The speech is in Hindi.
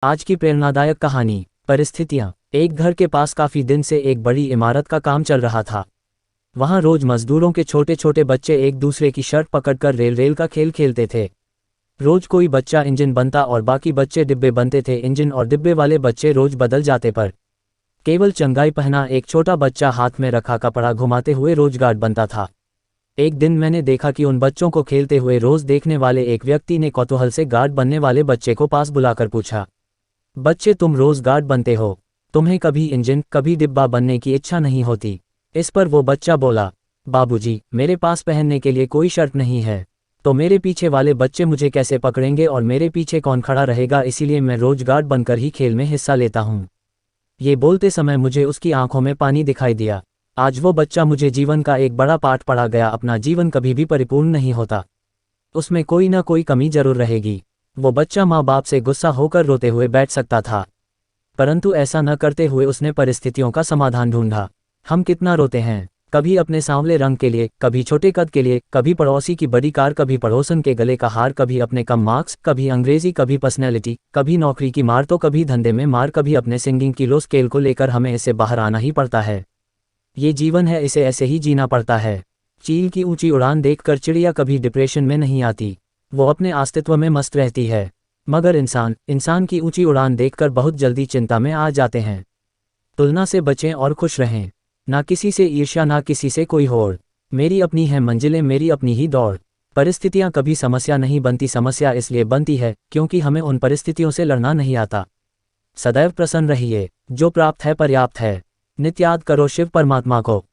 आज की प्रेरणादायक कहानी। परिस्थितियाँ। एक घर के पास काफी दिन से एक बड़ी इमारत का काम चल रहा था। वहां रोज मजदूरों के छोटे छोटे बच्चे एक दूसरे की शर्ट पकड़कर रेल रेल का खेल खेलते थे। रोज कोई बच्चा इंजन बनता और बाकी बच्चे डिब्बे बनते थे। इंजन और डिब्बे वाले बच्चे रोज बदल जाते, पर केवल चंगाई पहना एक छोटा बच्चा हाथ में रखा कपड़ा घुमाते हुए रोज गार्ड बनता था। एक दिन मैंने देखा कि उन बच्चों को खेलते हुए रोज देखने वाले एक व्यक्ति ने कौतूहल से गार्ड बनने वाले बच्चे को पास बुलाकर पूछा, बच्चे तुम रोज गार्ड बनते हो, तुम्हें कभी इंजन कभी डिब्बा बनने की इच्छा नहीं होती? इस पर वो बच्चा बोला, बाबूजी, मेरे पास पहनने के लिए कोई शर्ट नहीं है, तो मेरे पीछे वाले बच्चे मुझे कैसे पकड़ेंगे और मेरे पीछे कौन खड़ा रहेगा, इसीलिए मैं रोज गार्ड बनकर ही खेल में हिस्सा लेता हूँ। ये बोलते समय मुझे उसकी आंखों में पानी दिखाई दिया। आज वो बच्चा मुझे जीवन का एक बड़ा पाठ पढ़ा गया। अपना जीवन कभी भी परिपूर्ण नहीं होता, उसमें कोई ना कोई कमी जरूर रहेगी। वो बच्चा माँ बाप से गुस्सा होकर रोते हुए बैठ सकता था, परंतु ऐसा न करते हुए उसने परिस्थितियों का समाधान ढूंढा। हम कितना रोते हैं, कभी अपने सांवले रंग के लिए, कभी छोटे कद के लिए, कभी पड़ोसी की बड़ी कार, कभी पड़ोसन के गले का हार, कभी अपने कम मार्क्स, कभी अंग्रेजी, कभी पर्सनैलिटी, कभी नौकरी की मार तो कभी धंधे में मार, कभी अपने सिंगिंग की लो स्केल को लेकर हमें इससे बाहर आना ही पड़ता है। ये जीवन है, इसे ऐसे ही जीना पड़ता है। चील की ऊंची उड़ान देखकर चिड़िया कभी डिप्रेशन में नहीं आती, वो अपने अस्तित्व में मस्त रहती है, मगर इंसान की ऊंची उड़ान देखकर बहुत जल्दी चिंता में आ जाते हैं। तुलना से बचें और खुश रहें, ना किसी से ईर्ष्या, ना किसी से कोई होड़। मेरी अपनी है मंजिलें, मेरी अपनी ही दौड़। परिस्थितियां कभी समस्या नहीं बनती, समस्या इसलिए बनती है क्योंकि हमें उन परिस्थितियों से लड़ना नहीं आता। सदैव प्रसन्न रहिए, जो प्राप्त है पर्याप्त है। नित्य याद करो शिव परमात्मा को।